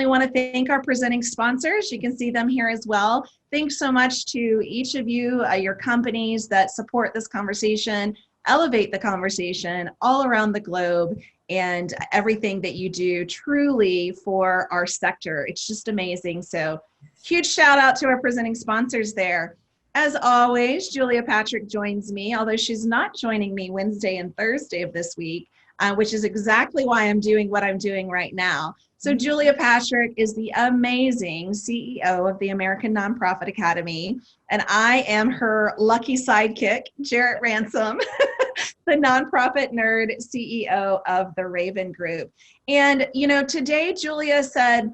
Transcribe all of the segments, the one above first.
definitely want to thank our presenting sponsors. You can see them here as well. Thanks so much to each of you, your companies that support this conversation, elevate the conversation all around the globe, and everything that you do truly for our sector. It's just amazing. So huge shout out to our presenting sponsors there. As always, Julia Patrick joins me, although she's not joining me Wednesday and Thursday of this week, which is exactly why I'm doing what I'm doing right now. So Julia Patrick is the amazing CEO of the American Nonprofit Academy, and I am her lucky sidekick, Jarrett Ransom, the nonprofit nerd CEO of the Raven Group. And, you know, today Julia said,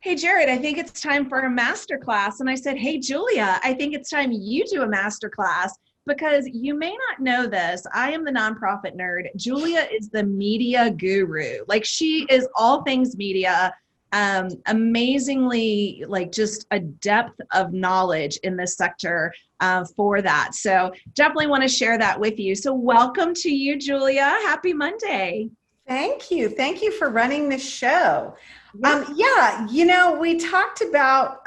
hey, Jarrett, I think it's time for a masterclass. And I said, hey, Julia, I think it's time you do a masterclass, because you may not know this. I am the nonprofit nerd. Julia is the media guru. Like, she is all things media, amazingly, like, just a depth of knowledge in this sector for that. So definitely want to share that with you. So welcome to you, Julia. Happy Monday. Thank you. Thank you for running this show. Yeah, you know, we talked about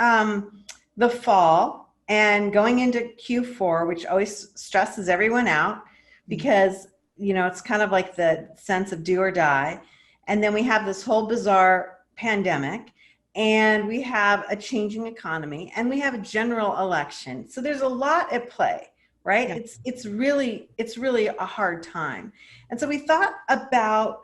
the fall and going into Q4, which always stresses everyone out because, you know, it's kind of like the sense of do or die. And then we have this whole bizarre pandemic, and we have a changing economy, and we have a general election. So there's a lot at play, right? Yeah. It's really a hard time. And so we thought about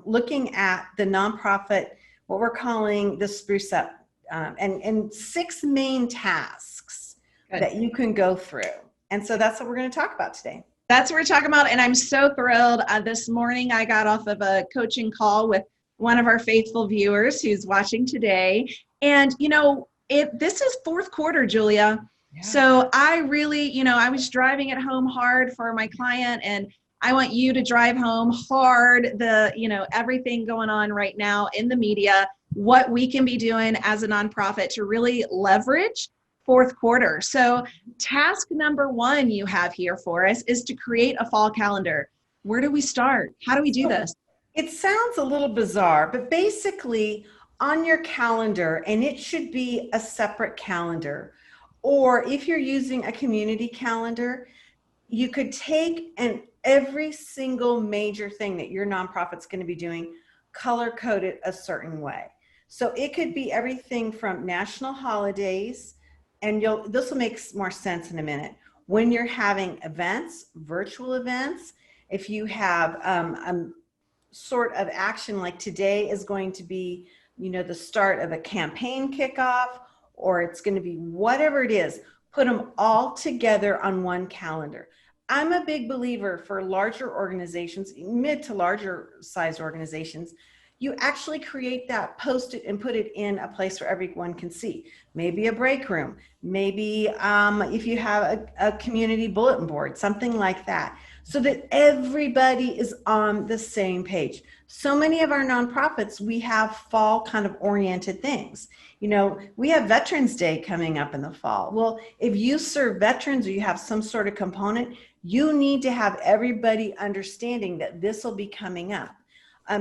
looking at the nonprofit, what we're calling the Spruce Up, and 6 main tasks that you can go through. And so that's what we're going to talk about today. That's what we're talking about. And I'm so thrilled. This morning, I got off of a coaching call with one of our faithful viewers who's watching today. And, you know, this is fourth quarter, Julia. Yeah. So I really, you know, I was driving it home hard for my client, and I want you to drive home hard the, you know, everything going on right now in the media, what we can be doing as a nonprofit to really leverage fourth quarter. So task number 1 you have here for us is to create a fall calendar. Where do we start? How do we do this? It sounds a little bizarre, but basically on your calendar, and it should be a separate calendar, or if you're using a community calendar, you could take every single major thing that your nonprofit's going to be doing, color code it a certain way. So it could be everything from national holidays, and this will make more sense in a minute. When you're having events, virtual events, if you have sort of action like today is going to be, you know, the start of a campaign kickoff, or it's going to be whatever it is, put them all together on one calendar. I'm a big believer for larger organizations, mid to larger size organizations, you actually create that, post it, and put it in a place where everyone can see. Maybe a break room, maybe if you have a community bulletin board, something like that, so that everybody is on the same page. So many of our nonprofits, we have fall kind of oriented things. You know, we have Veterans Day coming up in the fall. Well, if you serve veterans or you have some sort of component, you need to have everybody understanding that this will be coming up.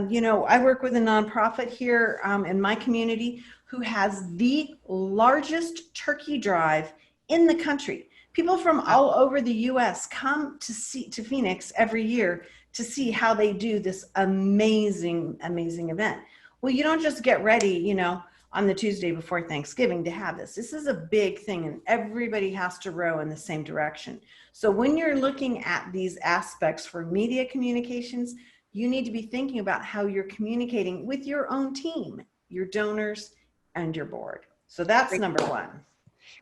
You know, I work with a nonprofit here in my community who has the largest turkey drive in the country. People from all over the US come to Phoenix every year to see how they do this amazing event. Well, you don't just get ready, you know, on the Tuesday before Thanksgiving to have this. This is a big thing, and everybody has to row in the same direction. So when you're looking at these aspects for media communications, you need to be thinking about how you're communicating with your own team, your donors, and your board. So that's number 1.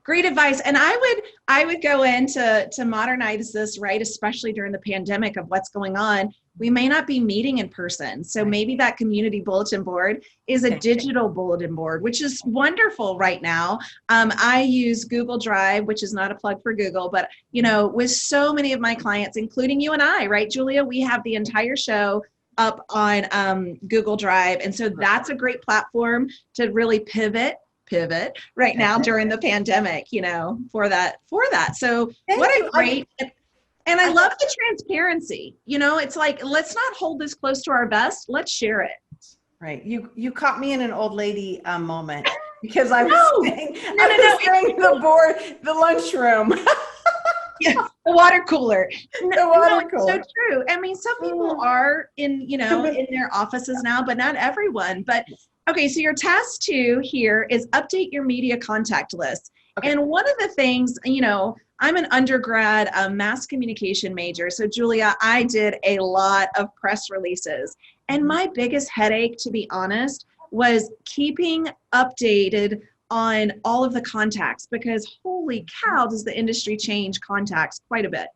Great advice. And I would go in to modernize this, right? Especially during the pandemic of what's going on. We may not be meeting in person. So maybe that community bulletin board is a digital bulletin board, which is wonderful right now. I use Google Drive, which is not a plug for Google, but, you know, with so many of my clients, including you and I, right, Julia, we have the entire show up on Google Drive. And so that's a great platform to really pivot right now during the pandemic, you know, for that. So what a great, and I love the transparency, you know, it's like, let's not hold this close to our vest. Let's share it. Right. You caught me in an old lady moment because I was No, saying, no, no, no. the board, the lunchroom, Yeah, the water cooler. No, the no, water it's so cooler. true. I mean, some people are in their offices now, but not everyone. But okay, so your task 2 here is update your media contact list. Okay. And one of the things, I'm an undergrad mass communication major. So Julia, I did a lot of press releases. And my biggest headache, to be honest, was keeping updated on all of the contacts, because holy cow, does the industry change contacts quite a bit.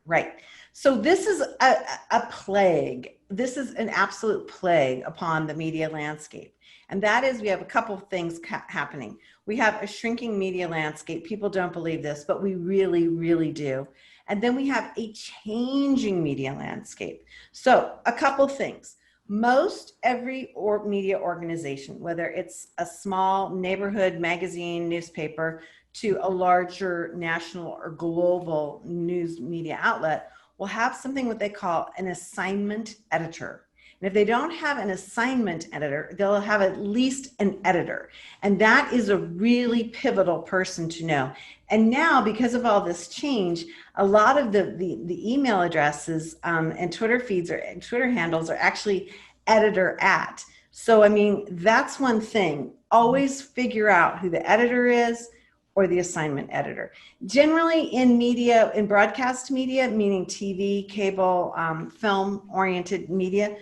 Right. So this is a plague. This is an absolute plague upon the media landscape. And that is, we have a couple of things happening. We have a shrinking media landscape. People don't believe this, but we really, really do. And then we have a changing media landscape. So a couple things. Most every media organization, whether it's a small neighborhood magazine, newspaper, to a larger national or global news media outlet, will have something what they call an assignment editor. And if they don't have an assignment editor, they'll have at least an editor. And that is a really pivotal person to know. And now, because of all this change, a lot of the email addresses and Twitter feeds or Twitter handles are actually editor at. So, I mean, that's one thing. Always figure out who the editor is or the assignment editor. Generally in media, in broadcast media, meaning TV, cable, film-oriented media,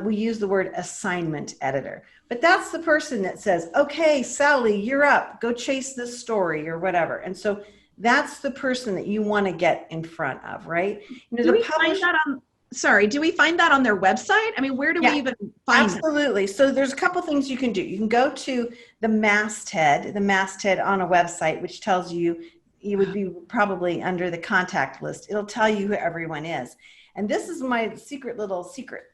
we use the word assignment editor. But that's the person that says, okay, Sally, you're up, go chase this story or whatever. And so that's the person that you want to get in front of, right? Do we find that on their website? I mean, where do we even find them? Absolutely. So there's a couple things you can do. You can go to the masthead on a website, which tells you would be probably under the contact list. It'll tell you who everyone is. And this is my little secret.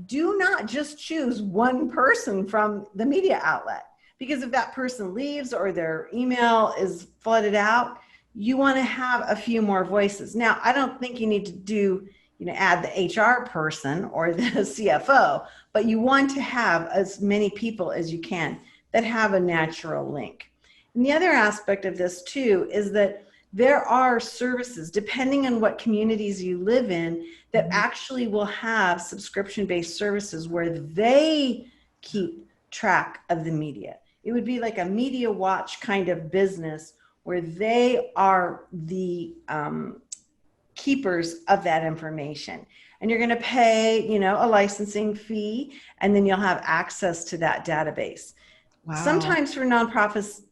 Do not just choose one person from the media outlet, because if that person leaves or their email is flooded out, you want to have a few more voices. Now, I don't think you need to add the HR person or the CFO, but you want to have as many people as you can that have a natural link. And the other aspect of this too is that there are services, depending on what communities you live in, that actually will have subscription-based services where they keep track of the media. It would be like a media watch kind of business where they are the keepers of that information. And you're going to pay, a licensing fee, and then you'll have access to that database. Wow. Sometimes for nonprofits,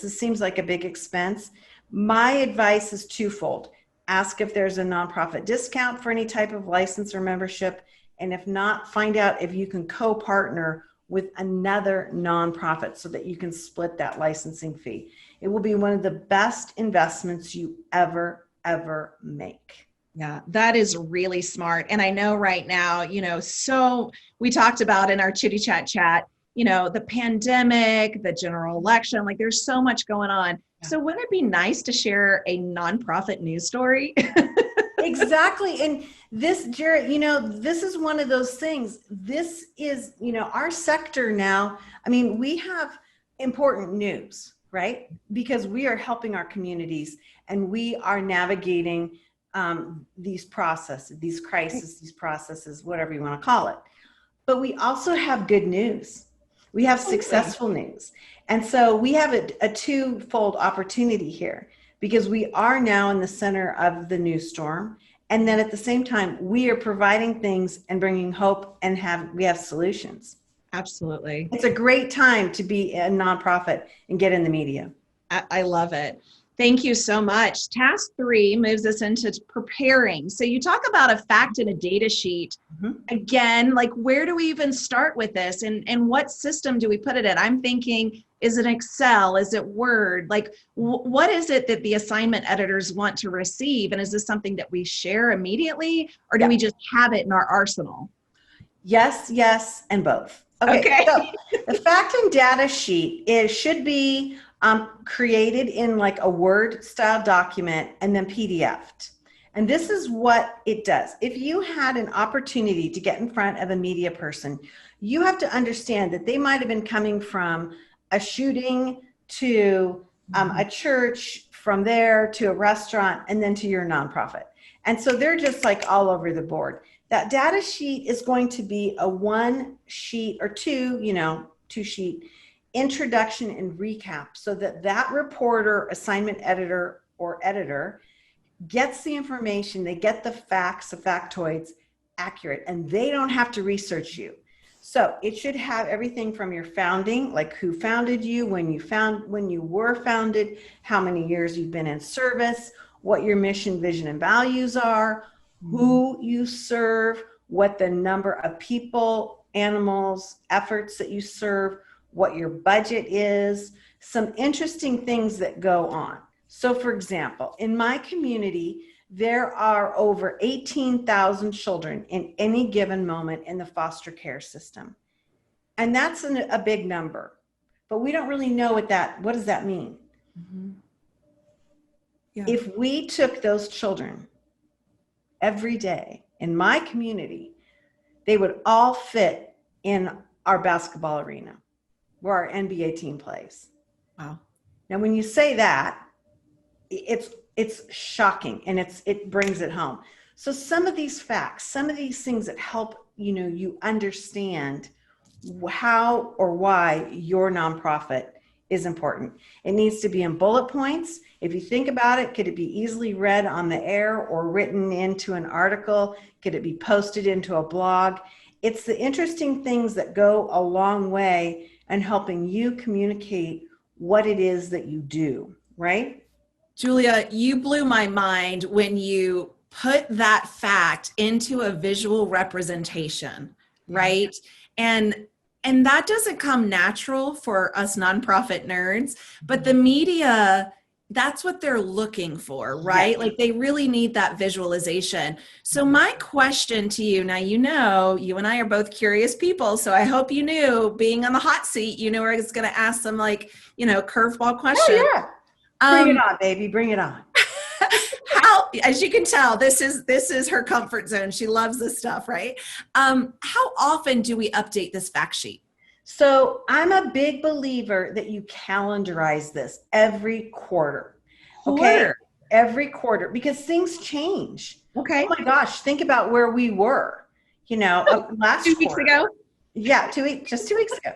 this seems like a big expense. My advice is twofold. Ask if there's a nonprofit discount for any type of license or membership. And if not, find out if you can co-partner with another nonprofit so that you can split that licensing fee. It will be one of the best investments you ever make. Yeah, that is really smart. And I know right now, so we talked about in our chitty chat, the pandemic, the general election, like there's so much going on. Yeah. So wouldn't it be nice to share a nonprofit news story? Exactly. And this, Jarrett, this is one of those things. This is, our sector now. I mean, we have important news, right? Because we are helping our communities and we are navigating these processes, these crises, these processes, whatever you want to call it. But we also have good news. We have successful news. And so we have a twofold opportunity here, because we are now in the center of the news storm. And then at the same time, we are providing things and bringing hope, and we have solutions. Absolutely. It's a great time to be a nonprofit and get in the media. I love it. Thank you so much. Task 3 moves us into preparing. So you talk about a fact and a data sheet. Mm-hmm. Again, like where do we even start with this, and what system do we put it in? I'm thinking, is it Excel? Is it Word? Like what is it that the assignment editors want to receive? And is this something that we share immediately, or do we just have it in our arsenal? Yes, and both. Okay. So the fact and data sheet should be created in like a Word style document and then PDF'd. And this is what it does. If you had an opportunity to get in front of a media person, you have to understand that they might have been coming from a shooting to a church, from there to a restaurant, and then to your nonprofit. And so they're just like all over the board. That data sheet is going to be a 1 sheet or 2, 2 sheet introduction and recap, so that that reporter, assignment editor, or editor gets the information, they get the facts, the factoids accurate, and they don't have to research you. So it should have everything from your founding, like who founded you, when you were founded, how many years you've been in service, what your mission, vision, and values are, who you serve, what the number of people, animals, efforts that you serve, what your budget is, some interesting things that go on. So for example, in my community, there are over 18,000 children in any given moment in the foster care system. And that's a big number, but we don't really know what does that mean? Mm-hmm. Yeah. If we took those children every day in my community, they would all fit in our basketball arena where our NBA team plays. Wow. Now, when you say that, it's shocking, and it brings it home. So some of these facts, some of these things that help, you understand how or why your nonprofit is important. It needs to be in bullet points. If you think about it, could it be easily read on the air or written into an article? Could it be posted into a blog? It's the interesting things that go a long way in helping you communicate what it is that you do, right? Julia, you blew my mind when you put that fact into a visual representation, right? And that doesn't come natural for us nonprofit nerds, but the media, that's what they're looking for, right? Yes. Like they really need that visualization. So my question to you, now, you and I are both curious people, so I hope you knew, being on the hot seat, we're just going to ask some curveball questions. Oh, yeah. Bring it on, baby. Bring it on. How, as you can tell, this is her comfort zone. She loves this stuff, right? How often do we update this fact sheet? So I'm a big believer that you calendarize this every quarter. Okay? Every quarter, because things change. Okay. Oh my gosh, think about where we were, last 2 weeks ago. Yeah, just 2 weeks ago.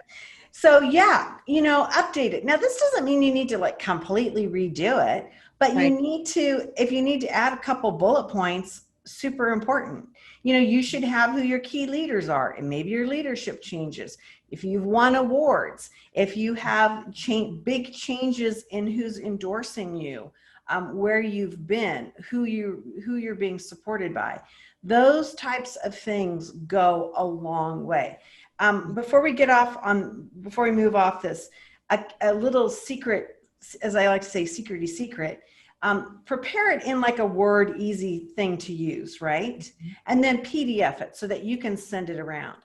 So yeah, update it. Now, this doesn't mean you need to completely redo it, but right. If you need to add a couple bullet points, super important. You should have who your key leaders are, and maybe your leadership changes. If you've won awards, if you have big changes in who's endorsing you, where you've been, who you're being supported by, those types of things go a long way. Before we move off this, a little secret, as I like to say, secrety secret, prepare it in a Word easy thing to use, right? And then PDF it so that you can send it around.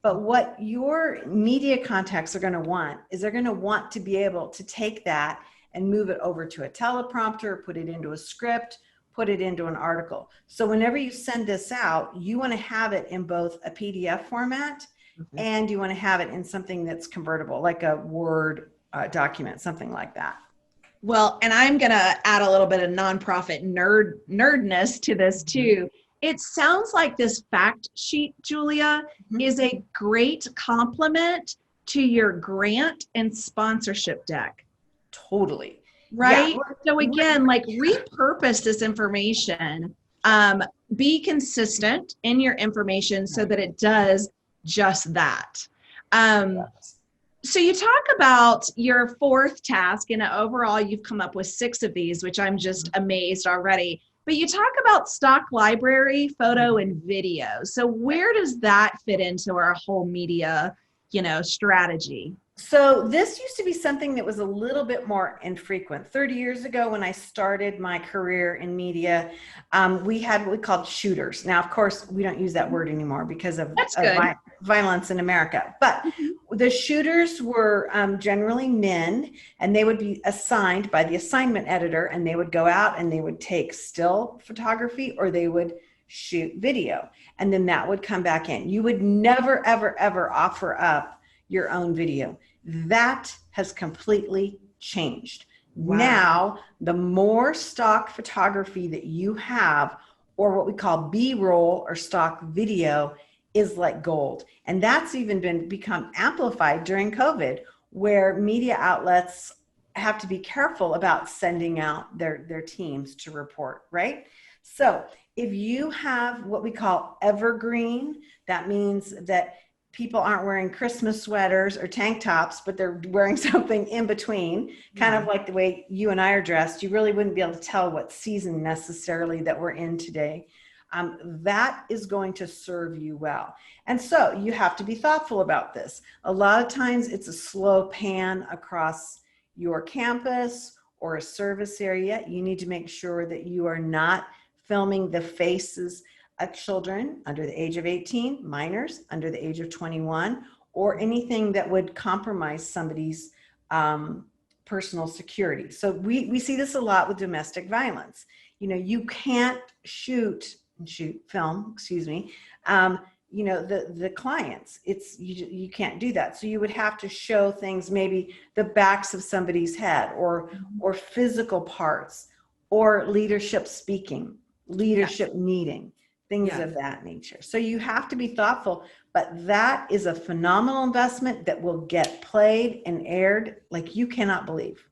But what your media contacts are going to want is they're going to want to be able to take that and move it over to a teleprompter, put it into a script, put it into an article. So whenever you send this out, you want to have it in both a PDF format and you want to have it in something that's convertible, like a Word document, something like that. Well, and I'm going to add a little bit of nonprofit nerdness to this too. It sounds like this fact sheet, Julia, is a great complement to your grant and sponsorship deck. Totally. Right? Yeah. So again, repurpose this information, be consistent in your information so that it does just that. So you talk about your fourth task, and overall you've come up with 6 of these, which I'm just amazed already. But you talk about stock library, photo, and video. So where does that fit into our whole media, strategy? So this used to be something that was a little bit more infrequent. 30 years ago, when I started my career in media, we had what we called shooters. Now, of course, we don't use that word anymore because of, That's good. violence in America. But Mhm. the shooters were generally men, and they would be assigned by the assignment editor, and they would go out and they would take still photography or they would shoot video. And then that would come back in. You would never, ever, ever offer up your own video. That has completely changed. Wow. Now, the more stock photography that you have, or what we call B-roll or stock video, is like gold. And that's even become amplified during COVID, where media outlets have to be careful about sending out their teams to report, right? So if you have what we call evergreen, that means that people aren't wearing Christmas sweaters or tank tops, but they're wearing something in between, kind of like the way you and I are dressed. You really wouldn't be able to tell what season necessarily that we're in today. That is going to serve you well. And so you have to be thoughtful about this. A lot of times it's a slow pan across your campus or a service area. You need to make sure that you are not filming the faces of children under the age of 18, minors under the age of 21, or anything that would compromise somebody's personal security. So we see this a lot with domestic violence. You know, you can't film, the clients. You can't do that. So you would have to show things, maybe the backs of somebody's head or physical parts or leadership speaking, leadership meeting, things of that nature. So you have to be thoughtful, but that is a phenomenal investment that will get played and aired like you cannot believe.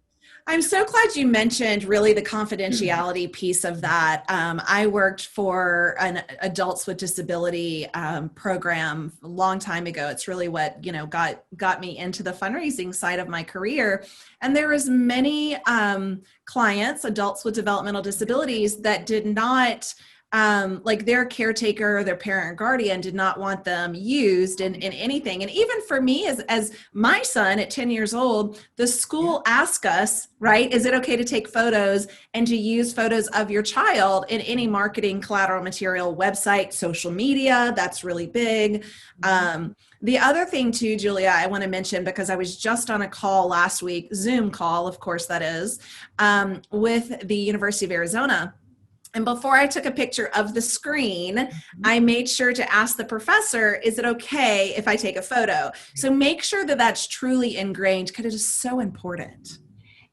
I'm so glad you mentioned really the confidentiality piece of that. I worked for an adults with disability program a long time ago. It's really what, got me into the fundraising side of my career. And there was many clients, adults with developmental disabilities, that did not like their caretaker or their parent or guardian did not want them used in anything. And even for me, as my son at 10 years old, the school asked us, right, is it okay to take photos and to use photos of your child in any marketing collateral material, website, social media? That's really big. The other thing too, Julia, I want to mention, because I was just on a call last week, Zoom call, of course that is, with the University of Arizona. And before I took a picture of the screen, I made sure to ask the professor, is it okay if I take a photo? So make sure that that's truly ingrained, because it is so important.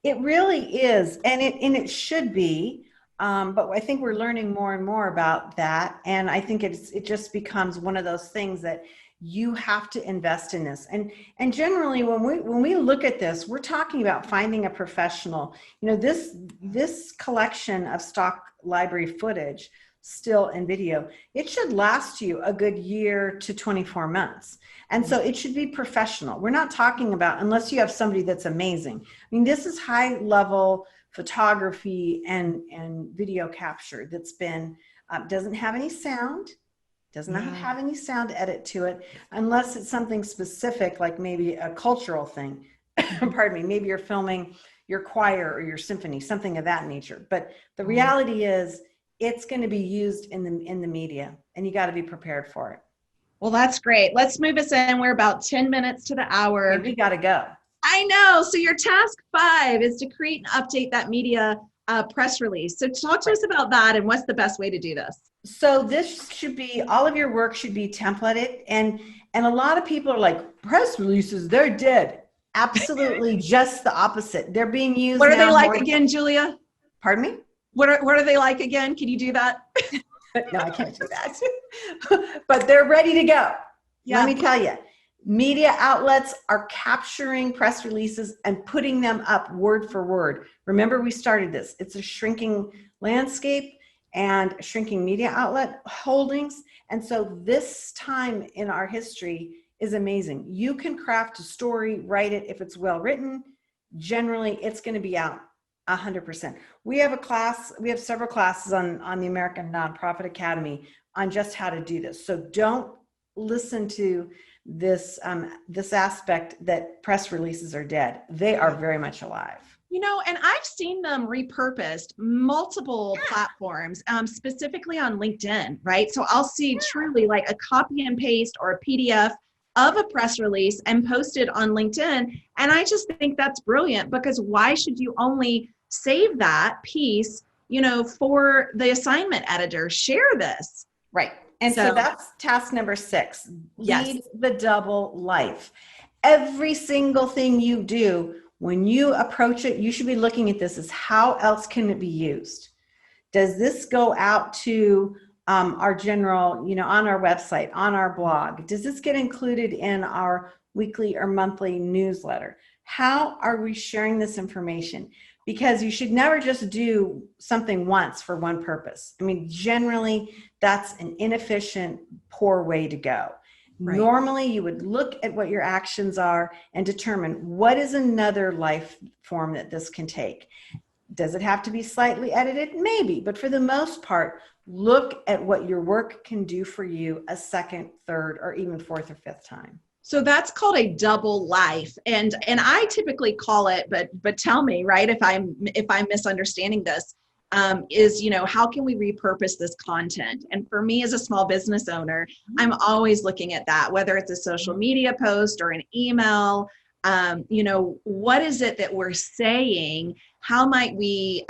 It really is. And it should be. But I think we're learning more and more about that. And I think it just becomes one of those things that you have to invest in this. And generally when we look at this, we're talking about finding a professional. This collection of stock library footage, still and video, it should last you a good year to 24 months. And so it should be professional. We're not talking about, unless you have somebody that's amazing. I mean, this is high level photography and video capture that's been, doesn't have any sound, does not have any sound edit to it, unless it's something specific, like maybe a cultural thing. Pardon me, maybe you're filming your choir or your symphony, something of that nature. But the reality is it's going to be used in the media, and you got to be prepared for it. Well, that's great. Let's move us in. We're about 10 minutes to the hour. Okay, we got to go. I know. So your task 5 is to create and update that media press release. So talk to us about that, and what's the best way to do this? So this should be, all of your work should be templated. And a lot of people are like, press releases, they're dead. Absolutely just the opposite. They're being used. What are they like again, Julia? Pardon me? What are they like again? Can you do that? No, I can't do that. But they're ready to go. Yeah. Let me tell you, media outlets are capturing press releases and putting them up word for word. Remember, we started this. It's a shrinking landscape and shrinking media outlet holdings. And so this time in our history is amazing. You can craft a story, write it. If it's well written, generally it's going to be out 100%. We have a class, we have several classes on the American Nonprofit Academy on just how to do this. So don't listen to this aspect that press releases are dead. They are very much alive. And I've seen them repurposed multiple platforms, specifically on LinkedIn, right? So I'll see truly like a copy and paste or a PDF of a press release and posted on LinkedIn. And I just think that's brilliant, because why should you only save that piece, for the assignment editor? Share this. Right. And so that's task number 6. Yes. Lead the double life. Every single thing you do, when you approach it, you should be looking at this as how else can it be used? Does this go out to our general, on our website, on our blog? Does this get included in our weekly or monthly newsletter? How are we sharing this information? Because you should never just do something once for one purpose. I mean, generally, that's an inefficient, poor way to go. Right. Normally, you would look at what your actions are and determine what is another life form that this can take. Does it have to be slightly edited? Maybe, but for the most part, look at what your work can do for you a second, third, or even fourth or fifth time. So that's called a double life. And I typically call it, but tell me, right, if I'm misunderstanding this, is, how can we repurpose this content? And for me as a small business owner, I'm always looking at that, whether it's a social media post or an email, what is it that we're saying? How might we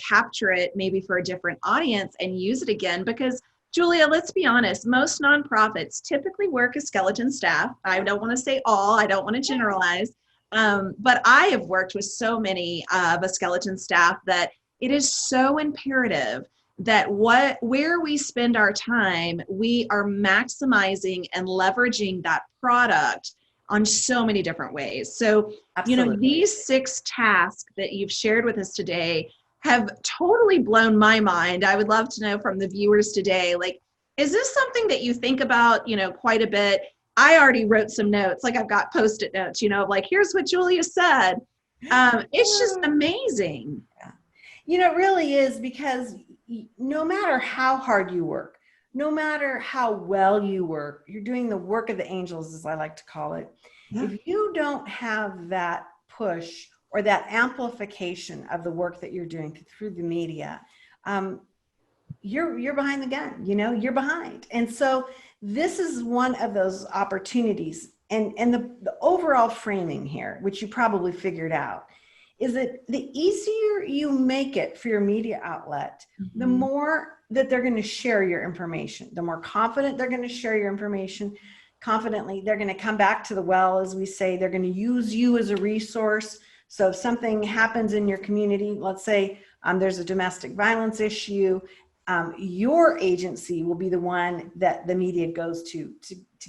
capture it maybe for a different audience and use it again? Because Julia, let's be honest, most nonprofits typically work as skeleton staff. I don't want to say all, I don't want to generalize, but I have worked with so many of a skeleton staff that it is so imperative that where we spend our time, we are maximizing and leveraging that product on so many different ways. So, Absolutely. These 6 tasks that you've shared with us today have totally blown my mind. I would love to know from the viewers today, like, is this something that you think about, quite a bit? I already wrote some notes, like I've got Post-it notes, like, here's what Julia said. It's just amazing. It really is, because no matter how hard you work, no matter how well you work, you're doing the work of the angels, as I like to call it. Yeah. If you don't have that push or that amplification of the work that you're doing through the media, you're behind the gun, you're behind. And so this is one of those opportunities. And the overall framing here, which you probably figured out, is that the easier you make it for your media outlet, the more that they're going to share your information, the more confident they're going to share your information. Confidently, they're going to come back to the well, as we say. They're going to use you as a resource. So if something happens in your community, let's say there's a domestic violence issue, your agency will be the one that the media goes to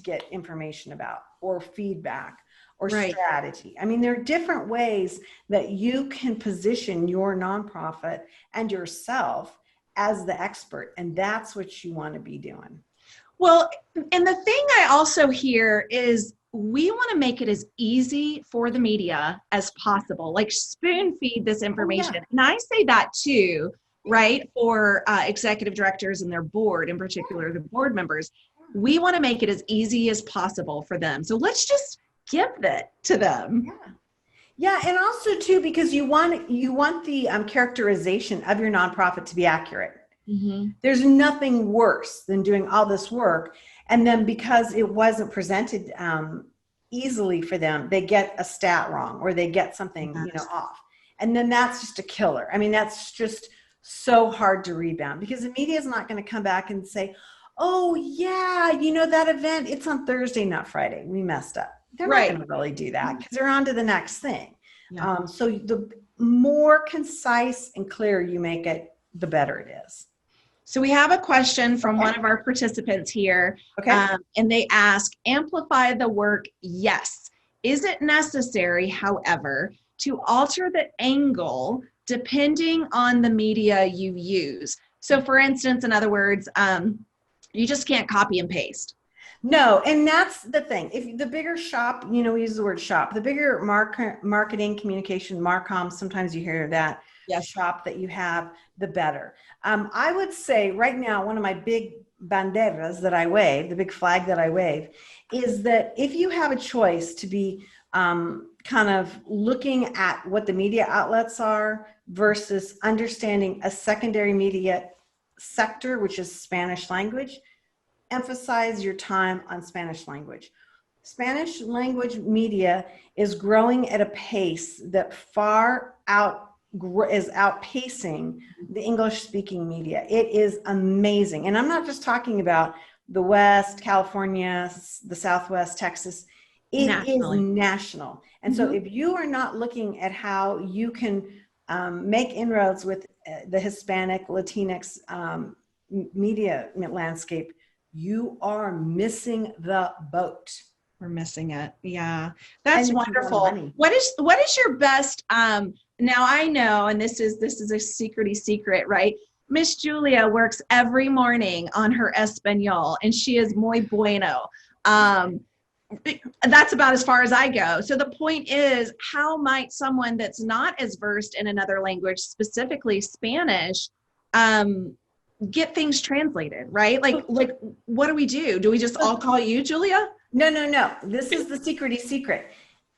get information about, or feedback, or strategy. I mean, there are different ways that you can position your nonprofit and yourself as the expert, and that's what you want to be doing. Well, and the thing I also hear is we want to make it as easy for the media as possible, like spoon feed this information. Oh, yeah. And I say that too, right, for executive directors and their board, in particular, the board members. We want to make it as easy as possible for them. So let's just give that to them. Yeah, and also too, because you want the characterization of your nonprofit to be accurate. Mm-hmm. There's nothing worse than doing all this work, and then because it wasn't presented easily for them, they get a stat wrong, or they get something off, and then that's just a killer. I mean, that's just so hard to rebound, because the media is not going to come back and say, "Oh yeah, that event, it's on Thursday, not Friday. We messed up." They're not going to really do that, because they're on to the next thing. Yeah. So the more concise and clear you make it, the better it is. So we have a question from one of our participants here, and they ask, amplify the work, yes. Is it necessary, however, to alter the angle depending on the media you use? So for instance, in other words, you just can't copy and paste. No, and that's the thing. If the bigger shop, we use the word shop, the bigger marketing, communication, marcom, sometimes you hear that shop that you have, the better. I would say right now, one of my big banderas that I wave, the big flag that I wave, is that if you have a choice to be kind of looking at what the media outlets are versus understanding a secondary media sector, which is Spanish language, emphasize your time on Spanish language. Spanish language media is growing at a pace that is outpacing the English speaking media. It is amazing. And I'm not just talking about the West, California, the Southwest, Texas. It is national. And so if you are not looking at how you can make inroads with the Hispanic, Latinx media landscape, you are missing the boat. We're missing it. Yeah, that's wonderful. What is your best? Now I know, and this is a secrety secret, right? Miss Julia works every morning on her Espanol, and she is muy bueno. That's about as far as I go. So the point is, how might someone that's not as versed in another language, specifically Spanish, get things translated, right? Like what do we do? Do we just all call you Julia? No. This is the secrety secret.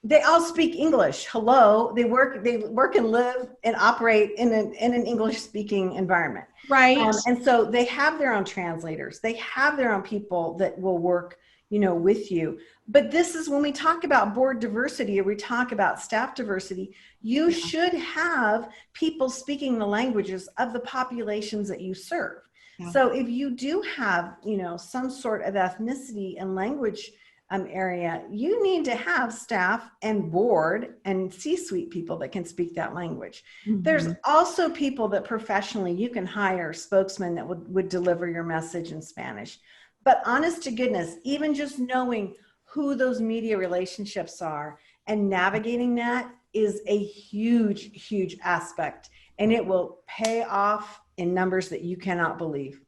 They all speak English. Hello. They work and live and operate in an English speaking environment. Right. And so they have their own translators. They have their own people that will work, with you. But this is when we talk about board diversity or we talk about staff diversity, you should have people speaking the languages of the populations that you serve. Yeah. So if you do have, some sort of ethnicity and language area, you need to have staff and board and C-suite people that can speak that language. Mm-hmm. There's also people that professionally you can hire spokesmen that would deliver your message in Spanish. But honest to goodness, even just knowing who those media relationships are and navigating that is a huge, huge aspect. And it will pay off in numbers that you cannot believe.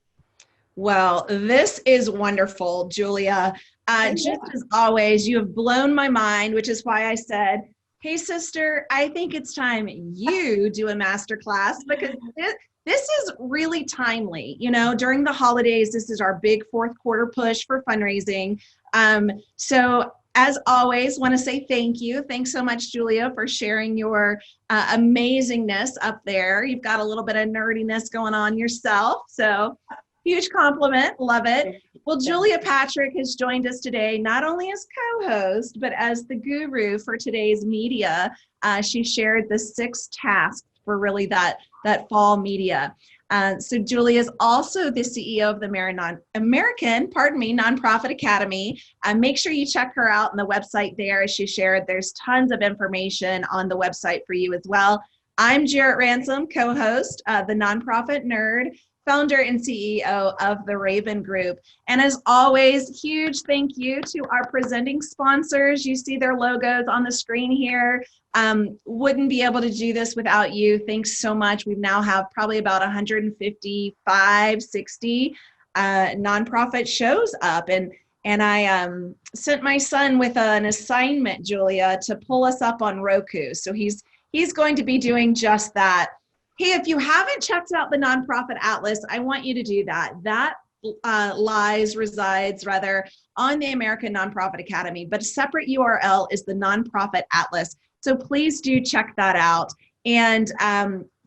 Well, this is wonderful, Julia. Just as always, you have blown my mind, which is why I said, hey, sister, I think it's time you do a masterclass, because this is really timely. During the holidays, this is our big fourth quarter push for fundraising. So as always, want to say thank you. Thanks so much, Julia, for sharing your amazingness up there. You've got a little bit of nerdiness going on yourself. So huge compliment. Love it. Well, Julia Patrick has joined us today, not only as co-host, but as the guru for today's media. She shared the 6 tasks for really that fall media. So Julia is also the CEO of the American Nonprofit Academy. Make sure you check her out on the website there. As she shared, there's tons of information on the website for you as well. I'm Jarrett Ransom, co-host, the Nonprofit Nerd, founder and CEO of the Raven Group. And as always, huge thank you to our presenting sponsors. You see their logos on the screen here. Wouldn't be able to do this without you. Thanks so much. We now have probably about 155, 60 nonprofit shows up. And I sent my son with an assignment, Julia, to pull us up on Roku. So he's going to be doing just that. Hey, if you haven't checked out the Nonprofit Atlas, I want you to do that. That resides on the American Nonprofit Academy, but a separate URL is the Nonprofit Atlas. So please do check that out. And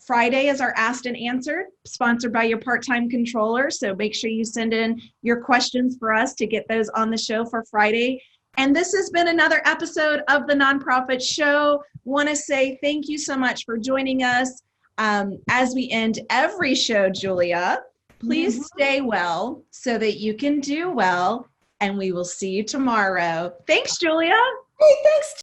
Friday is our Asked and Answered, sponsored by your part-time controller. So make sure you send in your questions for us to get those on the show for Friday. And this has been another episode of the Nonprofit Show. Want to say thank you so much for joining us. As we end every show, Julia, please stay well so that you can do well, and we will see you tomorrow. Thanks, Julia. Hey, thanks,